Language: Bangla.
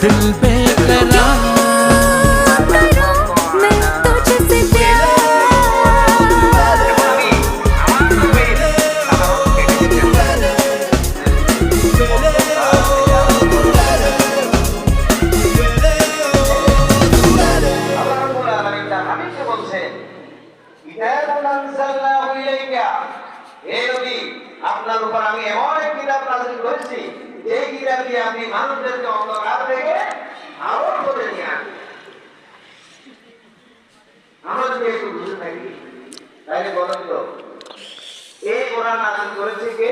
दिल बेकरार मैं तुझसे আপনার উপর আমি এমন এক কিতাব নাযিল করেছি এই কিতাব দিয়ে আপনি মানুষদেরকে অন্ধকার থেকে আলোর পথে নিয়ে আসেন। আমরা যদি একটু বুঝে থাকি তাহলে বলেন তো এই কোরআন নাযিল করেছে কে?